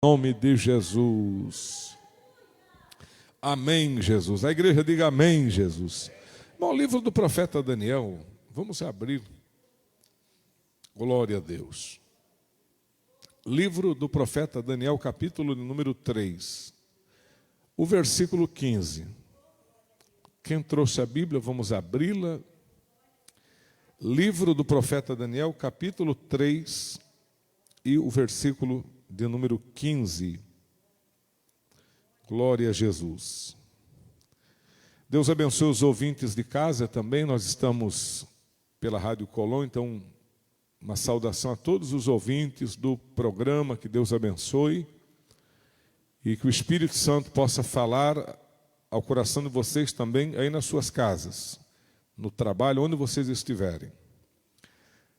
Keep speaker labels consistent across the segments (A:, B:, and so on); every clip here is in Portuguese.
A: Em nome de Jesus. Amém, Jesus. A igreja diga amém, Jesus. Bom, o livro do profeta Daniel, vamos abrir. Glória a Deus. Livro do profeta Daniel, capítulo número 3. O versículo 15. Quem trouxe a Bíblia, vamos abri-la. Livro do profeta Daniel, capítulo 3, e o versículo de número 15. Glória a Jesus. Deus abençoe os ouvintes de casa também. Nós estamos pela Rádio Colom, então uma saudação a todos os ouvintes do programa. Que Deus abençoe e que o Espírito Santo possa falar ao coração de vocês também aí nas suas casas, no trabalho, onde vocês estiverem.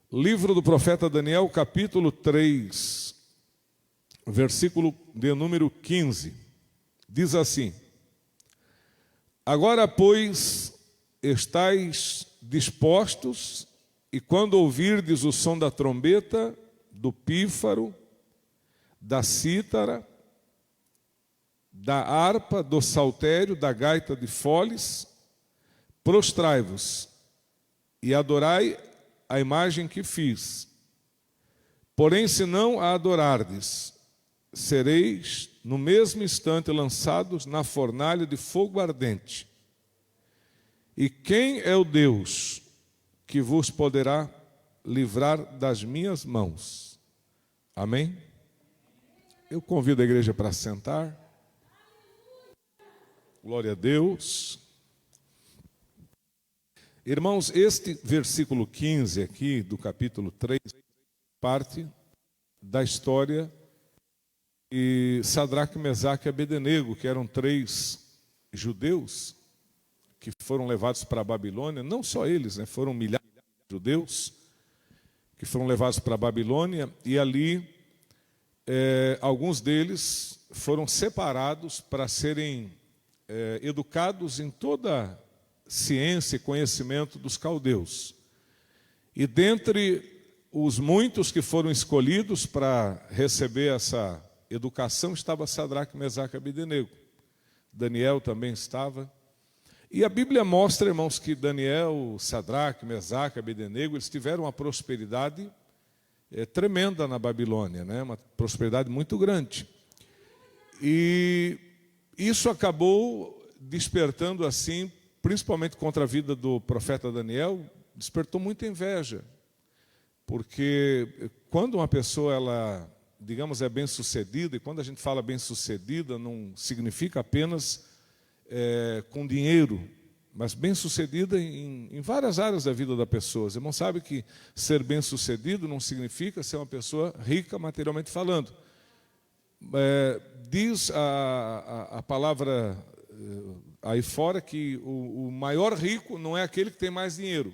A: Livro do profeta Daniel, capítulo 3, versículo de número 15. Diz assim: Agora, pois, estáis dispostos, e quando ouvirdes o som da trombeta, do pífaro, da cítara, da harpa, do saltério, da gaita de foles, prostrai-vos e adorai a imagem que fiz. Porém, se não a adorardes, sereis no mesmo instante lançados na fornalha de fogo ardente. E quem é o Deus que vos poderá livrar das minhas mãos? Amém? Eu convido a igreja para sentar. Glória a Deus. Irmãos, este versículo 15 aqui do capítulo 3, parte da história de Sadraque, Mesaque e Abednego, que eram 3 judeus que foram levados para a Babilônia. Não só eles, né? Foram milhares de judeus que foram levados para a Babilônia, e ali alguns deles foram separados para serem educados em toda ciência e conhecimento dos caldeus. E dentre os muitos que foram escolhidos para receber essa educação estava Sadraque, Mesaque e Abednego. Daniel também estava. E a Bíblia mostra, irmãos, que Daniel, Sadraque, Mesaque e Abednego, eles tiveram uma prosperidade tremenda na Babilônia, né? Uma prosperidade muito grande. E isso acabou despertando, assim, principalmente contra a vida do profeta Daniel, despertou muita inveja. Porque quando uma pessoa, ela, digamos, é bem-sucedida, e quando a gente fala bem-sucedida, não significa apenas com dinheiro, mas bem-sucedida em várias áreas da vida da pessoa. Os irmãos sabem que ser bem-sucedido não significa ser uma pessoa rica materialmente falando. Diz a palavra aí fora que o maior rico não é aquele que tem mais dinheiro,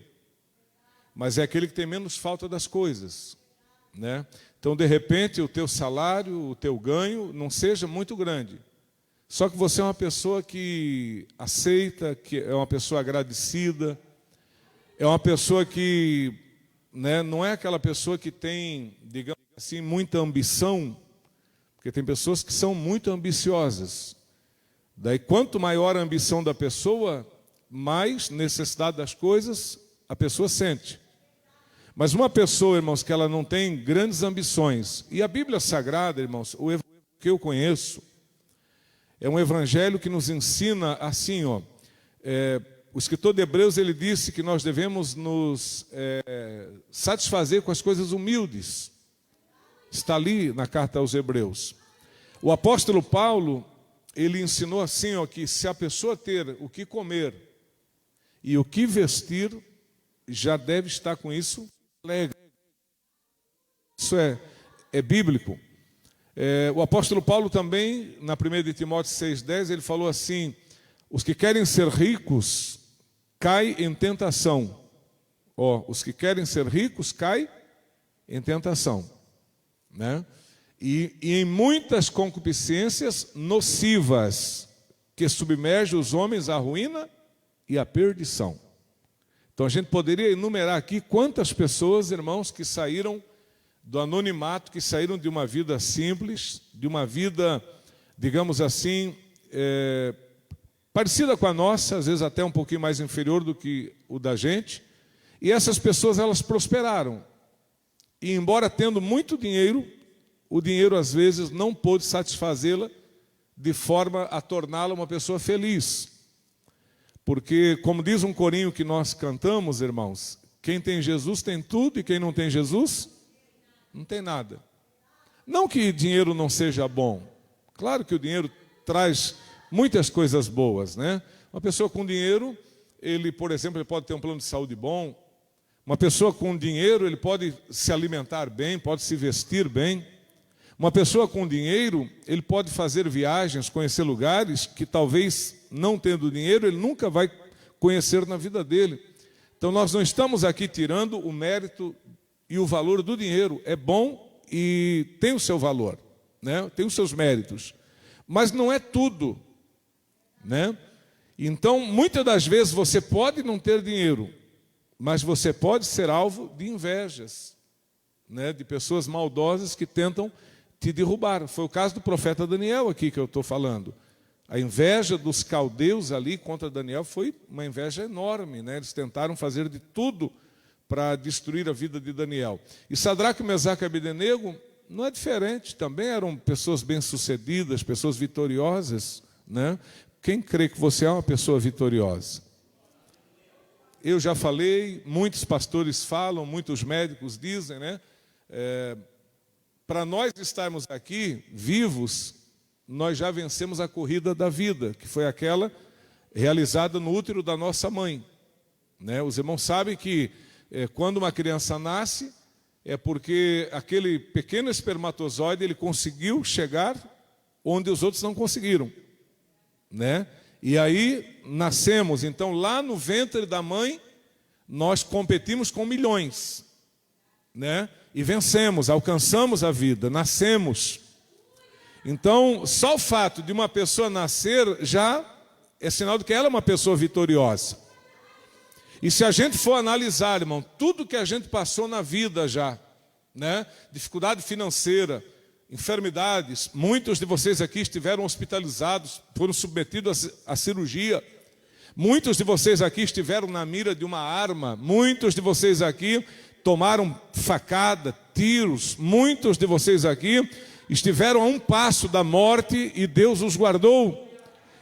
A: mas é aquele que tem menos falta das coisas, né? Então, de repente, o teu salário, o teu ganho não seja muito grande, só que você é uma pessoa que aceita, que é uma pessoa agradecida, é uma pessoa que, né, não é aquela pessoa que tem, digamos assim, muita ambição, porque tem pessoas que são muito ambiciosas. Daí, quanto maior a ambição da pessoa, mais necessidade das coisas a pessoa sente. Mas uma pessoa, irmãos, que ela não tem grandes ambições, e a Bíblia Sagrada, irmãos, o evangelho que eu conheço, é um evangelho que nos ensina assim, ó, o escritor de Hebreus, ele disse que nós devemos nos satisfazer com as coisas humildes. Está ali na carta aos Hebreus. O apóstolo Paulo, ele ensinou assim, ó, que se a pessoa ter o que comer e o que vestir, já deve estar com isso alegre. Isso é bíblico. O apóstolo Paulo também, na 1 de Timóteo 6,10, ele falou assim: os que querem ser ricos, caem em tentação. Os que querem ser ricos, caem em tentação, né? E em muitas concupiscências nocivas, que submergem os homens à ruína e à perdição. Então a gente poderia enumerar aqui quantas pessoas, irmãos, que saíram do anonimato, que saíram de uma vida simples, de uma vida, digamos assim, parecida com a nossa, às vezes até um pouquinho mais inferior do que o da gente. E essas pessoas, elas prosperaram. E embora tendo muito dinheiro, o dinheiro às vezes não pôde satisfazê-la de forma a torná-la uma pessoa feliz. Porque, como diz um corinho que nós cantamos, irmãos, quem tem Jesus tem tudo e quem não tem Jesus não tem nada. Não que dinheiro não seja bom. Claro que o dinheiro traz muitas coisas boas, né? Uma pessoa com dinheiro, ele, por exemplo, ele pode ter um plano de saúde bom. Uma pessoa com dinheiro, ele pode se alimentar bem, pode se vestir bem. Uma pessoa com dinheiro, ele pode fazer viagens, conhecer lugares que talvez, não tendo dinheiro, ele nunca vai conhecer na vida dele. Então nós não estamos aqui tirando o mérito e o valor do dinheiro. É bom e tem o seu valor, né? Tem os seus méritos. Mas não é tudo, né? Então, muitas das vezes você pode não ter dinheiro, mas você pode ser alvo de invejas, né? De pessoas maldosas que tentam te derrubar. Foi o caso do profeta Daniel aqui que eu estou falando. A inveja dos caldeus ali contra Daniel foi uma inveja enorme, né? Eles tentaram fazer de tudo para destruir a vida de Daniel. E Sadraque, Mesaque e Abdenego não é diferente, também eram pessoas bem-sucedidas, pessoas vitoriosas, né? Quem crê que você é uma pessoa vitoriosa? Eu já falei, muitos pastores falam, muitos médicos dizem, né? Para nós estarmos aqui vivos, nós já vencemos a corrida da vida, que foi aquela realizada no útero da nossa mãe, né? Os irmãos sabem que quando uma criança nasce, é porque aquele pequeno espermatozoide ele conseguiu chegar onde os outros não conseguiram, né? E aí nascemos. Então lá no ventre da mãe nós competimos com milhões, né? E vencemos, alcançamos a vida, nascemos. Então só o fato de uma pessoa nascer já é sinal de que ela é uma pessoa vitoriosa. E se a gente for analisar, irmão, tudo que a gente passou na vida já, né? Dificuldade financeira, enfermidades, muitos de vocês aqui estiveram hospitalizados, foram submetidos à cirurgia. Muitos de vocês aqui estiveram na mira de uma arma, muitos de vocês aqui tomaram facada, tiros, muitos de vocês aqui estiveram a um passo da morte e Deus os guardou.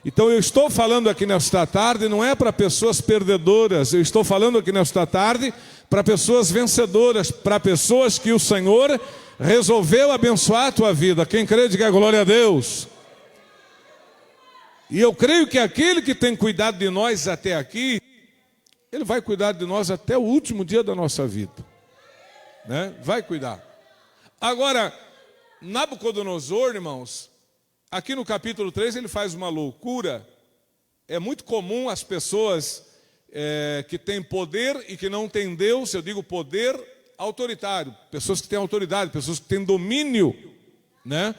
A: Então eu estou falando aqui nesta tarde, não é para pessoas perdedoras, eu estou falando aqui nesta tarde para pessoas vencedoras, para pessoas que o Senhor resolveu abençoar a tua vida. Quem crê, diga glória a Deus. E eu creio que aquele que tem cuidado de nós até aqui, ele vai cuidar de nós até o último dia da nossa vida, né? Vai cuidar. Agora, Nabucodonosor, irmãos, aqui no capítulo 3 ele faz uma loucura. É muito comum as pessoas que têm poder e que não têm Deus, eu digo poder autoritário, pessoas que têm autoridade, pessoas que têm domínio, né?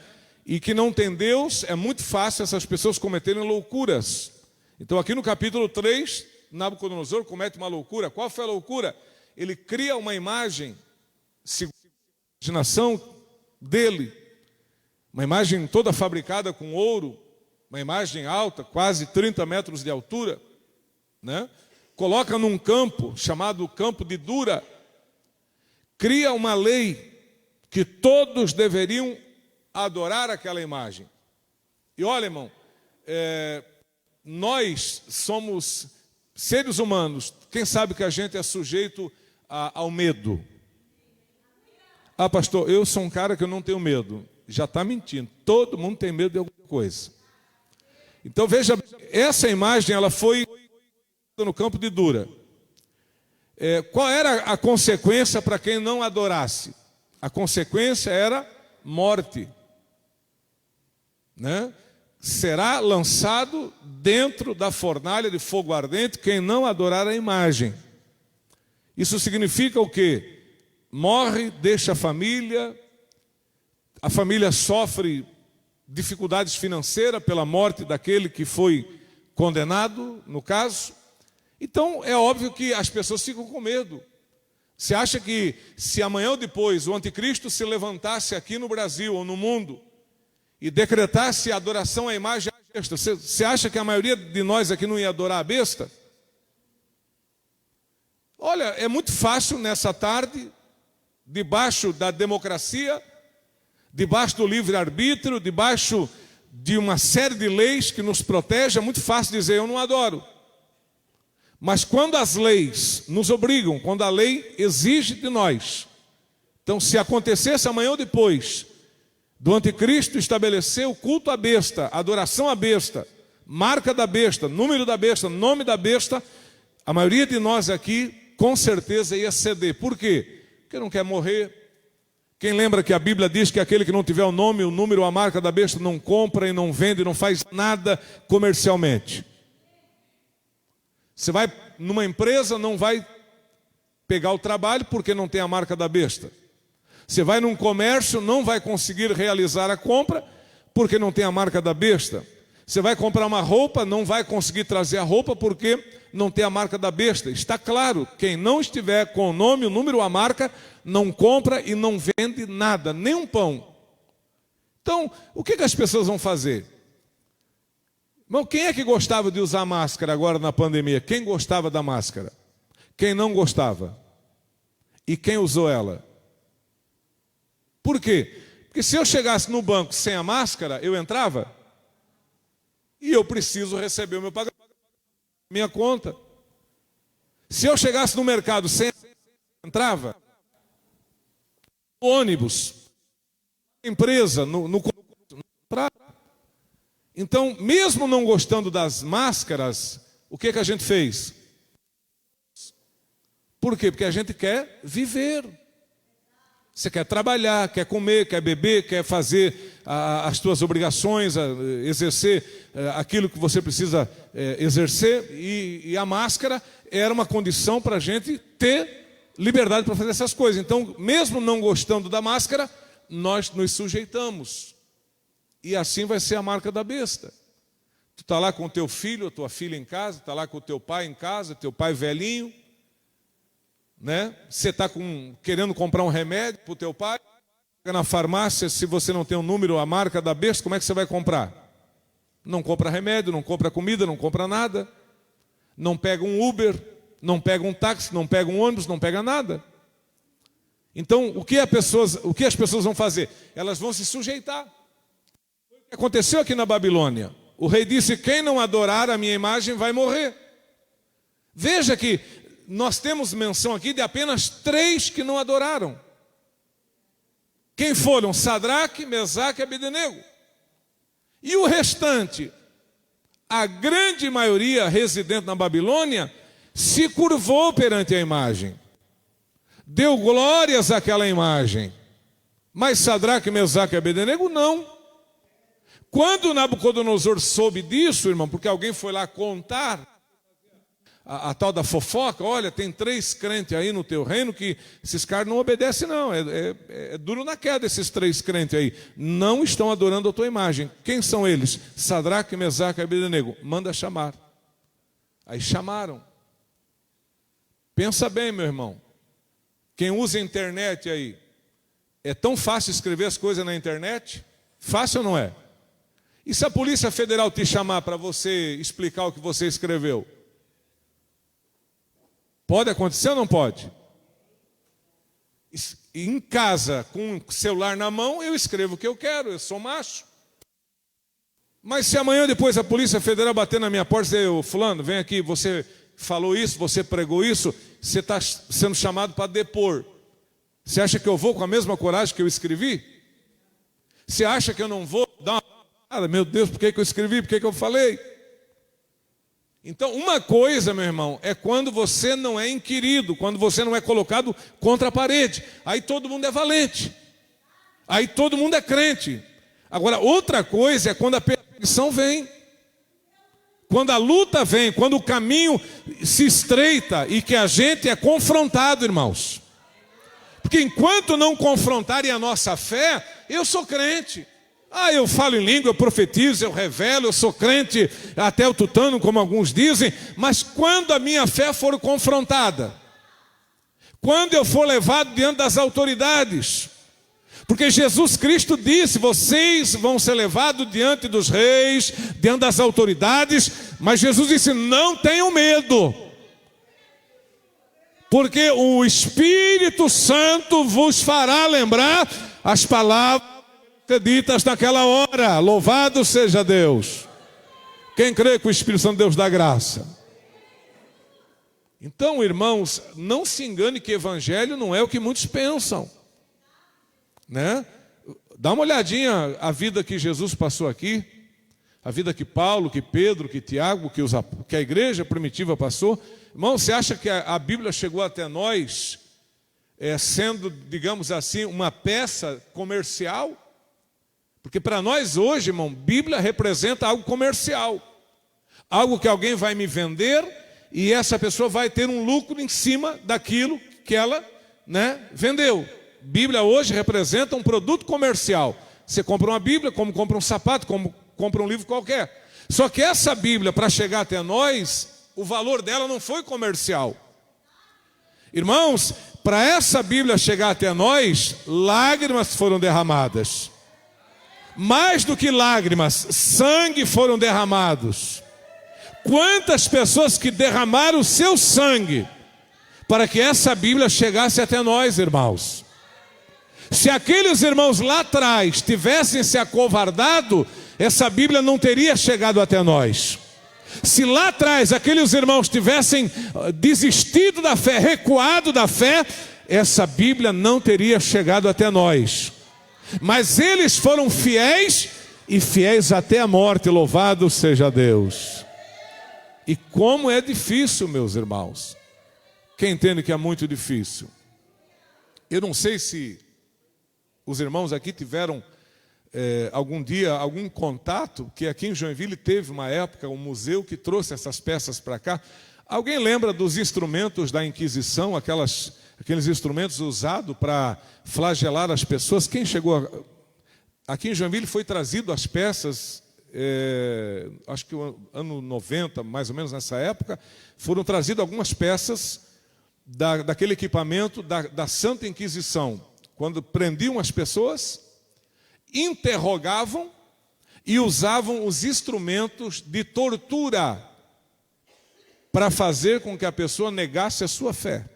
A: E que não têm Deus, é muito fácil essas pessoas cometerem loucuras. Então aqui no capítulo 3, Nabucodonosor comete uma loucura. Qual foi a loucura? Ele cria uma imagem, segundo a imaginação dele, uma imagem toda fabricada com ouro, uma imagem alta, quase 30 metros de altura, né? Coloca num campo chamado Campo de Dura, cria uma lei que todos deveriam adorar aquela imagem. E olha, irmão, nós somos seres humanos, quem sabe que a gente é sujeito ao medo? Ah, pastor, eu sou um cara que eu não tenho medo. Já está mentindo, todo mundo tem medo de alguma coisa. Então veja, essa imagem ela foi no Campo de Dura. Qual era a consequência para quem não adorasse? A consequência era morte, né? Será lançado dentro da fornalha de fogo ardente quem não adorar a imagem. Isso significa o quê? Morre, deixa a família sofre dificuldades financeiras pela morte daquele que foi condenado, no caso. Então é óbvio que as pessoas ficam com medo. Você acha que se amanhã ou depois o anticristo se levantasse aqui no Brasil ou no mundo e decretasse a adoração à imagem da besta, você acha que a maioria de nós aqui não ia adorar a besta? Olha, é muito fácil nessa tarde, debaixo da democracia, debaixo do livre-arbítrio, debaixo de uma série de leis que nos protegem, é muito fácil dizer, eu não adoro. Mas quando as leis nos obrigam, quando a lei exige de nós, então se acontecesse amanhã ou depois, do anticristo estabelecer o culto à besta, adoração à besta, marca da besta, número da besta, nome da besta, a maioria de nós aqui com certeza ia ceder. Por quê? Porque não quer morrer. Quem lembra que a Bíblia diz que aquele que não tiver o nome, o número, a marca da besta não compra e não vende, não faz nada comercialmente. Você vai numa empresa, não vai pegar o trabalho porque não tem a marca da besta. Você vai num comércio, não vai conseguir realizar a compra porque não tem a marca da besta. Você vai comprar uma roupa, não vai conseguir trazer a roupa porque não tem a marca da besta. Está claro, quem não estiver com o nome, o número, a marca, não compra e não vende nada, nem um pão. Então, o que as pessoas vão fazer? Irmão, quem é que gostava de usar máscara agora na pandemia? Quem gostava da máscara? Quem não gostava? E quem usou ela? Por quê? Porque se eu chegasse no banco sem a máscara, eu entrava e eu preciso receber o meu pagamento, minha conta. Se eu chegasse no mercado sem a máscara, eu entrava no ônibus, na empresa, no Então, mesmo não gostando das máscaras, o que a gente fez? Por quê? Porque a gente quer viver. Você quer trabalhar, quer comer, quer beber, quer fazer as suas obrigações, exercer aquilo que você precisa exercer. E a máscara era uma condição para a gente ter liberdade para fazer essas coisas. Então, mesmo não gostando da máscara, nós nos sujeitamos. E assim vai ser a marca da besta. Tu está lá com o teu filho, a tua filha em casa, está lá com o teu pai em casa, teu pai velhinho, né? Você está querendo comprar um remédio para o teu pai, na farmácia, se você não tem o número, a marca da besta, como é que você vai comprar? Não compra remédio, não compra comida, não compra nada, não pega um Uber, não pega um táxi, não pega um ônibus, não pega nada. Então, o que as pessoas vão fazer? Elas vão se sujeitar. O que aconteceu aqui na Babilônia? O rei disse, quem não adorar a minha imagem vai morrer. Veja que nós temos menção aqui de apenas 3 que não adoraram. Quem foram? Sadraque, Mesaque e Abednego. E o restante, a grande maioria residente na Babilônia, se curvou perante a imagem. Deu glórias àquela imagem. Mas Sadraque, Mesaque e Abednego não. Quando Nabucodonosor soube disso, irmão, porque alguém foi lá contar a tal da fofoca, olha, tem 3 crentes aí no teu reino que esses caras não obedecem não, é duro na queda esses 3 crentes aí, não estão adorando a tua imagem. Quem são eles? Sadraque, Mesaque e Abednego. Manda chamar. Aí chamaram. Pensa bem, meu irmão, quem usa a internet aí, é tão fácil escrever as coisas na internet? Fácil ou não é? E se a Polícia Federal te chamar para você explicar o que você escreveu? Pode acontecer ou não pode? Em casa, com o celular na mão, eu escrevo o que eu quero, eu sou macho. Mas se amanhã depois a Polícia Federal bater na minha porta e dizer, ô fulano, vem aqui, você falou isso, você pregou isso, você está sendo chamado para depor. Você acha que eu vou com a mesma coragem que eu escrevi? Você acha que eu não vou dar uma... Meu Deus, por que eu escrevi? Por que eu falei? Então, uma coisa, meu irmão, é quando você não é inquirido, quando você não é colocado contra a parede. Aí todo mundo é valente. Aí todo mundo é crente. Agora, outra coisa é quando a perseguição vem. Quando a luta vem, quando o caminho se estreita e que a gente é confrontado, irmãos. Porque enquanto não confrontarem a nossa fé, eu sou crente. Eu falo em língua, eu profetizo, eu revelo, eu sou crente até o tutano, como alguns dizem, mas quando a minha fé for confrontada, quando eu for levado diante das autoridades. Porque Jesus Cristo disse, vocês vão ser levados diante dos reis, diante das autoridades, mas Jesus disse, não tenham medo, porque o Espírito Santo vos fará lembrar as palavras ditas naquela hora. Louvado seja Deus. Quem crê que o Espírito Santo Deus dá graça? Então, irmãos, não se engane que evangelho não é o que muitos pensam, né? Dá uma olhadinha a vida que Jesus passou aqui, a vida que Paulo, que Pedro, que Tiago, que a igreja primitiva passou. Irmão, você acha que a Bíblia chegou até nós sendo, digamos assim, uma peça comercial? Porque para nós hoje, irmão, Bíblia representa algo comercial, algo que alguém vai me vender e essa pessoa vai ter um lucro em cima daquilo que ela, vendeu. Bíblia hoje representa um produto comercial. Você compra uma Bíblia como compra um sapato, como compra um livro qualquer. Só que essa Bíblia, para chegar até nós, o valor dela não foi comercial. Irmãos, para essa Bíblia chegar até nós, lágrimas foram derramadas. Mais do que lágrimas, sangue foram derramados. Quantas pessoas que derramaram o seu sangue para que essa Bíblia chegasse até nós, irmãos. Se aqueles irmãos lá atrás tivessem se acovardado, essa Bíblia não teria chegado até nós. Se lá atrás aqueles irmãos tivessem desistido da fé, recuado da fé, essa Bíblia não teria chegado até nós. Mas eles foram fiéis e fiéis até a morte, louvado seja Deus. E como é difícil, meus irmãos. Quem entende que é muito difícil? Eu não sei se os irmãos aqui tiveram algum dia algum contato, que aqui em Joinville teve uma época um museu que trouxe essas peças para cá. Alguém lembra dos instrumentos da Inquisição, aqueles instrumentos usados para flagelar as pessoas? Quem chegou aqui em Joinville foi trazido as peças, acho que no ano 90, mais ou menos nessa época, foram trazidas algumas peças daquele equipamento da Santa Inquisição, quando prendiam as pessoas, interrogavam e usavam os instrumentos de tortura para fazer com que a pessoa negasse a sua fé,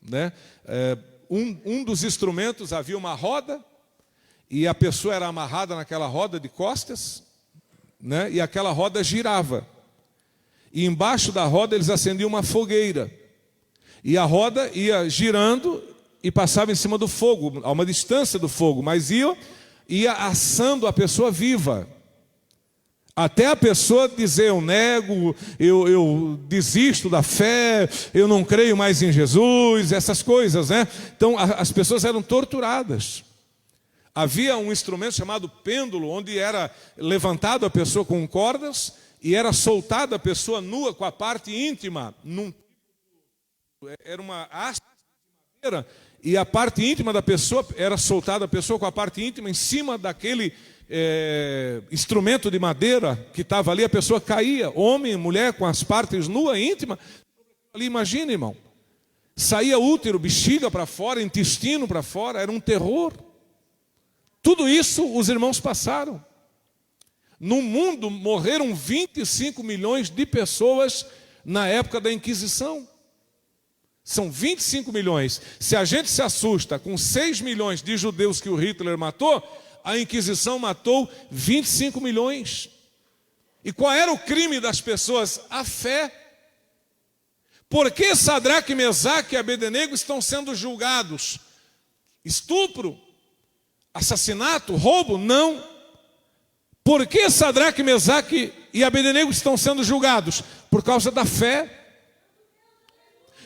A: né? Um dos instrumentos, havia uma roda e a pessoa era amarrada naquela roda de costas, né? E aquela roda girava e embaixo da roda eles acendiam uma fogueira e a roda ia girando e passava em cima do fogo, a uma distância do fogo, mas ia assando a pessoa viva, até a pessoa dizer, eu nego, eu desisto da fé, eu não creio mais em Jesus, essas coisas, né? Então as pessoas eram torturadas. Havia um instrumento chamado pêndulo, onde era levantado a pessoa com cordas e era soltada a pessoa nua com a parte íntima, era uma haste de madeira, e a parte íntima da pessoa, era soltada a pessoa com a parte íntima em cima daquele instrumento de madeira que estava ali, a pessoa caía, homem, mulher, com as partes nuas, íntima, ali, imagina, irmão, saía útero, bexiga para fora, intestino para fora, era um terror. Tudo isso os irmãos passaram. No mundo morreram 25 milhões de pessoas na época da Inquisição. São 25 milhões. Se a gente se assusta com 6 milhões de judeus que o Hitler matou, a Inquisição matou 25 milhões. E qual era o crime das pessoas? A fé. Por que Sadraque, Mesaque e Abednego estão sendo julgados? Estupro? Assassinato? Roubo? Não. Por que Sadraque, Mesaque e Abednego estão sendo julgados? Por causa da fé.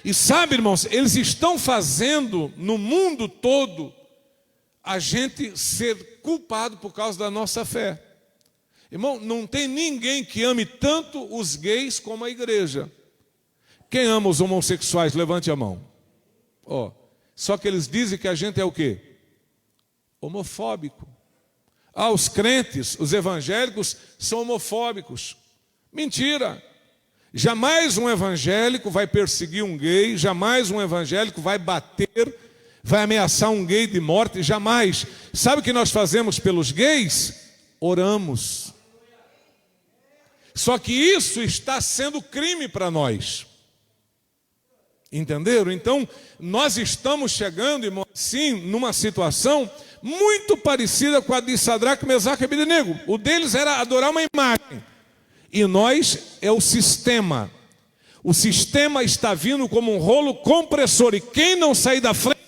A: E sabe, irmãos, eles estão fazendo no mundo todo a gente ser culpado por causa da nossa fé. Irmão, não tem ninguém que ame tanto os gays como a igreja. Quem ama os homossexuais? Levante a mão. Só que eles dizem que a gente é o quê? Homofóbico. Os crentes, os evangélicos são homofóbicos. Mentira. Jamais um evangélico vai perseguir um gay, jamais um evangélico vai bater, vai ameaçar um gay de morte, jamais. Sabe o que nós fazemos pelos gays? Oramos. Só que isso está sendo crime para nós. Entenderam? Então, nós estamos chegando, irmão, sim, numa situação muito parecida com a de Sadraque, Mesaque e Abednego. O deles era adorar uma imagem. E nós é o sistema. O sistema está vindo como um rolo compressor. E quem não sair da frente,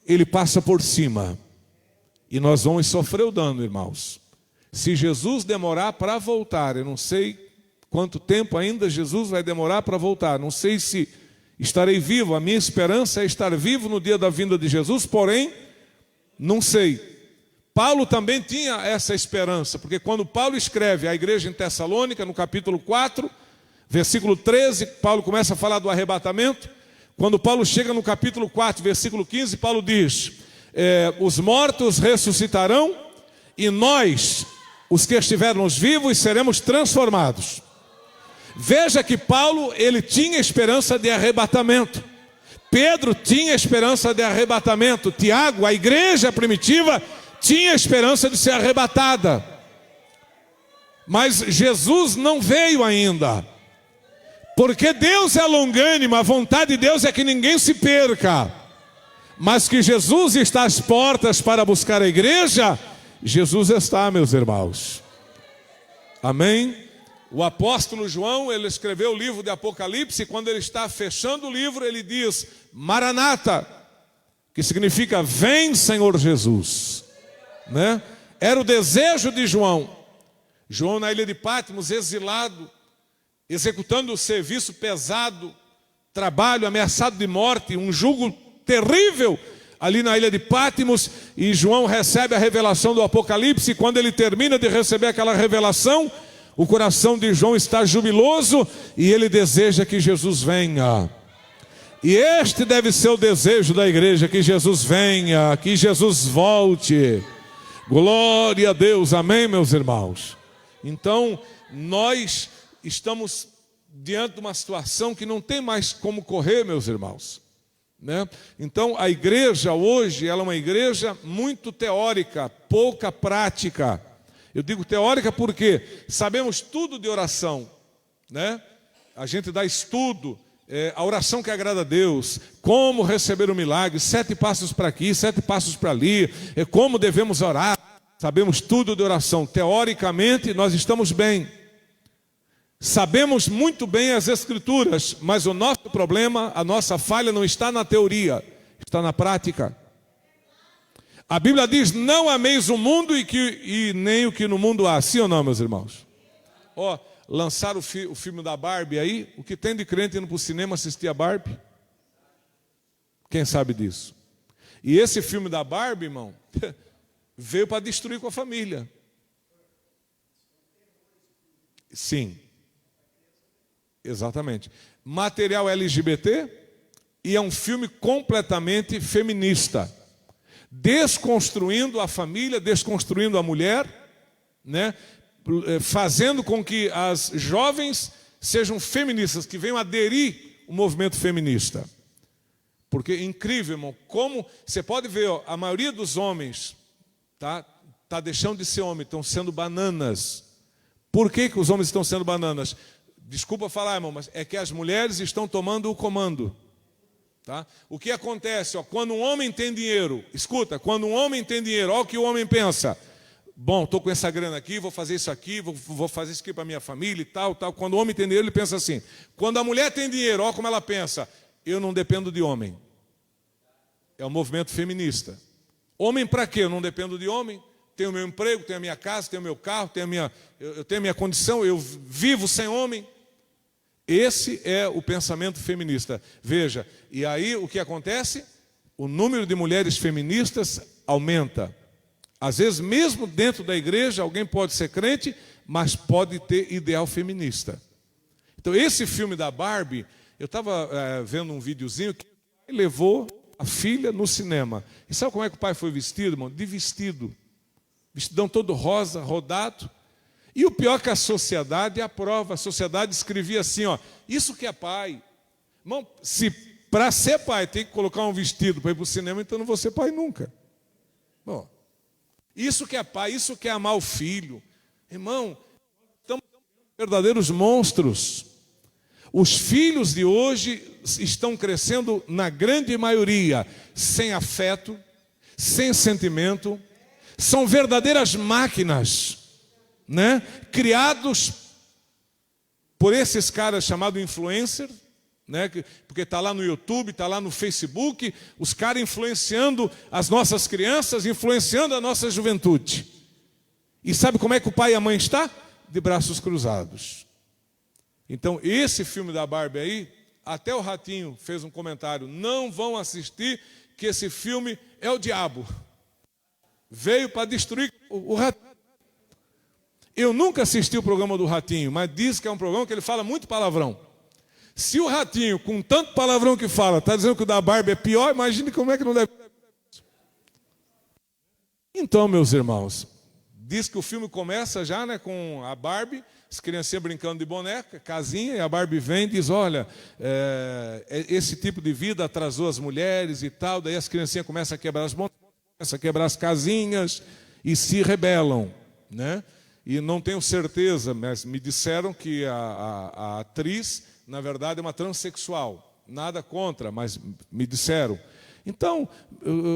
A: ele passa por cima. E nós vamos sofrer o dano, irmãos. Se Jesus demorar para voltar, eu não sei quanto tempo ainda Jesus vai demorar para voltar. Não sei se estarei vivo. A minha esperança é estar vivo no dia da vinda de Jesus, porém, não sei. Paulo também tinha essa esperança, porque quando Paulo escreve à igreja em Tessalônica, no capítulo 4, versículo 13, Paulo começa a falar do arrebatamento. Quando Paulo chega no capítulo 4, versículo 15, Paulo diz: os mortos ressuscitarão e nós, os que estivermos vivos, seremos transformados. Veja que Paulo, ele tinha esperança de arrebatamento. Pedro tinha esperança de arrebatamento. Tiago, a igreja primitiva, tinha esperança de ser arrebatada. Mas Jesus não veio ainda. Porque Deus é longânimo, a vontade de Deus é que ninguém se perca. Mas que Jesus está às portas para buscar a igreja, Jesus está, meus irmãos. Amém? O apóstolo João, ele escreveu o livro de Apocalipse, e quando ele está fechando o livro, ele diz: Maranata, que significa vem, Senhor Jesus, né? Era o desejo de João. João na ilha de Patmos, exilado, executando o serviço pesado, trabalho, ameaçado de morte, um jugo terrível ali na ilha de Patmos, e João recebe a revelação do Apocalipse, e quando ele termina de receber aquela revelação, o coração de João está jubiloso e ele deseja que Jesus venha. E este deve ser o desejo da igreja, que Jesus venha, que Jesus volte. Glória a Deus, amém, meus irmãos? Então, nós estamos diante de uma situação que não tem mais como correr, meus irmãos, né? Então, a igreja hoje, ela é uma igreja muito teórica, pouca prática. Eu digo teórica porque sabemos tudo de oração, né? A gente dá estudo, a oração que agrada a Deus, como receber o milagre, 7 passos para aqui, 7 passos para ali, como devemos orar. Sabemos tudo de oração. Teoricamente, nós estamos bem. Sabemos muito bem as Escrituras, mas o nosso problema, a nossa falha não está na teoria, está na prática. A Bíblia diz: não ameis o mundo e nem o que no mundo há. Sim ou não, meus irmãos? Lançaram o filme da Barbie aí. O que tem de crente indo para o cinema assistir a Barbie? Quem sabe disso? E esse filme da Barbie, irmão, veio para destruir com a família. Sim. Exatamente. Material LGBT, e é um filme completamente feminista. Desconstruindo a família, desconstruindo a mulher, né? Fazendo com que as jovens sejam feministas, que venham aderir ao movimento feminista. Porque é incrível, irmão, como você pode ver, a maioria dos homens tá deixando de ser homem, estão sendo bananas. Por que os homens estão sendo bananas? Desculpa falar, irmão, mas é que as mulheres estão tomando o comando. Tá? O que acontece? Quando um homem tem dinheiro, escuta, quando um homem tem dinheiro, olha o que o homem pensa: bom, estou com essa grana aqui, vou fazer isso aqui, vou fazer isso aqui para minha família e tal. Quando o homem tem dinheiro, ele pensa assim. Quando a mulher tem dinheiro, olha como ela pensa: eu não dependo de homem. É o movimento feminista. Homem para quê? Eu não dependo de homem. Tenho o meu emprego, tenho a minha casa, tenho o meu carro, eu tenho a minha condição, eu vivo sem homem. Esse é o pensamento feminista. Veja, e aí o que acontece? O número de mulheres feministas aumenta. Às vezes, mesmo dentro da igreja, alguém pode ser crente, mas pode ter ideal feminista. Então, esse filme da Barbie, eu estava vendo um videozinho que levou a filha no cinema. E sabe como é que o pai foi vestido, irmão? De vestido. Vestidão todo rosa, rodado. E o pior é que a sociedade aprova. A sociedade escrevia assim, ó, isso que é pai. Irmão, se para ser pai tem que colocar um vestido para ir para o cinema, então não vou ser pai nunca. Bom, isso que é pai, isso que é amar o filho. Irmão, estamos verdadeiros monstros. Os filhos de hoje estão crescendo, na grande maioria, sem afeto, sem sentimento. São verdadeiras máquinas, né? Criados por esses caras chamados influencer, né? Porque está lá no YouTube, está lá no Facebook, os caras influenciando as nossas crianças, influenciando a nossa juventude. E sabe como é que o pai e a mãe estão? De braços cruzados. Então, esse filme da Barbie aí, até o Ratinho fez um comentário, não vão assistir, que esse filme é o diabo. Veio para destruir o Ratinho. Eu nunca assisti o programa do Ratinho, mas diz que é um programa que ele fala muito palavrão. Se o Ratinho, com tanto palavrão que fala, está dizendo que o da Barbie é pior, imagine como é que não deve. Então, meus irmãos, diz que o filme começa já, né, com a Barbie, as criancinhas brincando de boneca, casinha, e a Barbie vem e diz, olha, esse tipo de vida atrasou as mulheres e tal, daí as criancinhas começam a quebrar as bonecas, começam a quebrar as casinhas e se rebelam, né? E não tenho certeza, mas me disseram que a atriz, na verdade, é uma transexual. Nada contra, mas me disseram. Então,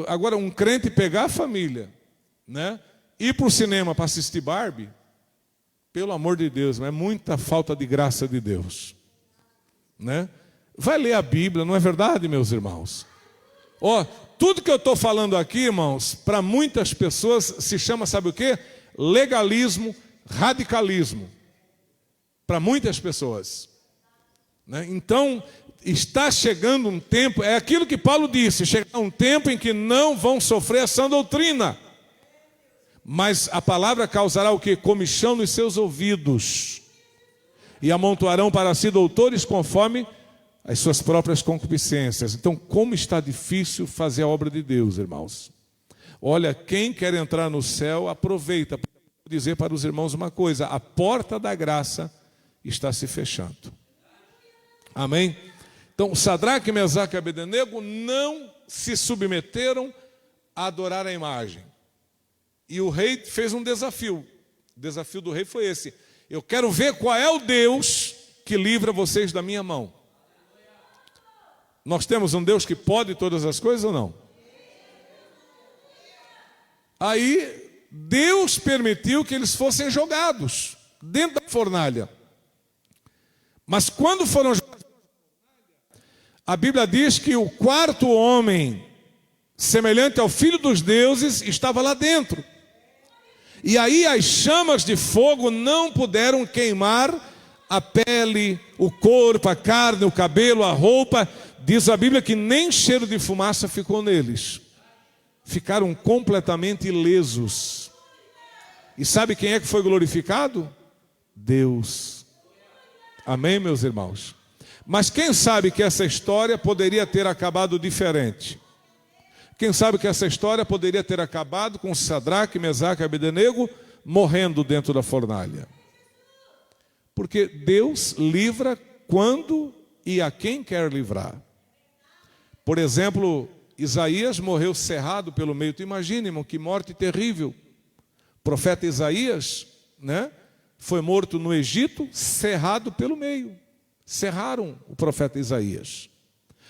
A: agora um crente pegar a família, né, ir para o cinema para assistir Barbie, pelo amor de Deus, é muita falta de graça de Deus, né? Vai ler a Bíblia, não é verdade, meus irmãos? Ó, tudo que eu estou falando aqui, irmãos, para muitas pessoas se chama, sabe o quê? Legalismo, radicalismo. Para muitas pessoas, né? Então, está chegando um tempo, é aquilo que Paulo disse, chegará um tempo em que não vão sofrer essa doutrina. Mas a palavra causará o quê? Comichão nos seus ouvidos. E amontoarão para si doutores conforme as suas próprias concupiscências. Então, como está difícil fazer a obra de Deus, irmãos. Olha, quem quer entrar no céu, aproveita para dizer para os irmãos uma coisa. A porta da graça está se fechando. Amém? Então, Sadraque, Mesaque e Abednego não se submeteram a adorar a imagem. E o rei fez um desafio. O desafio do rei foi esse. Eu quero ver qual é o Deus que livra vocês da minha mão. Nós temos um Deus que pode todas as coisas ou não? Aí, Deus permitiu que eles fossem jogados dentro da fornalha. Mas quando foram jogados, a Bíblia diz que o quarto homem, semelhante ao filho dos deuses, estava lá dentro. E aí as chamas de fogo não puderam queimar a pele, o corpo, a carne, o cabelo, a roupa. Diz a Bíblia que nem cheiro de fumaça ficou neles. Ficaram completamente ilesos. E sabe quem é que foi glorificado? Deus. Amém, meus irmãos? Mas quem sabe que essa história poderia ter acabado diferente? Quem sabe que essa história poderia ter acabado com Sadraque, Mesaque e Abednego morrendo dentro da fornalha? Porque Deus livra quando e a quem quer livrar. Por exemplo, Isaías morreu cerrado pelo meio. Tu imagina, irmão, que morte terrível. O profeta Isaías, né, foi morto no Egito, cerrado pelo meio. Cerraram o profeta Isaías.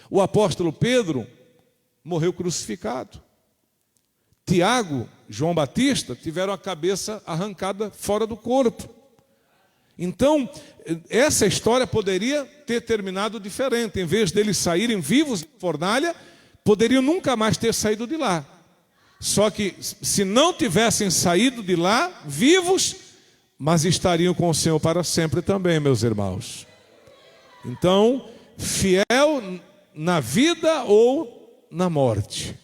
A: O apóstolo Pedro morreu crucificado. Tiago, João Batista, tiveram a cabeça arrancada fora do corpo. Então, essa história poderia ter terminado diferente. Em vez deles saírem vivos da fornalha, poderiam nunca mais ter saído de lá. Só que, se não tivessem saído de lá, vivos, mas estariam com o Senhor para sempre também, meus irmãos. Então, fiel na vida ou na morte.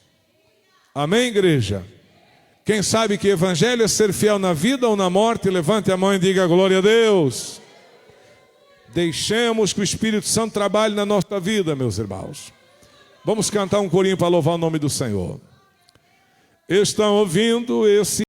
A: Amém, igreja? Quem sabe que evangelho é ser fiel na vida ou na morte, levante a mão e diga glória a Deus. Deixemos que o Espírito Santo trabalhe na nossa vida, meus irmãos. Vamos cantar um corinho para louvar o nome do Senhor. Estão ouvindo esse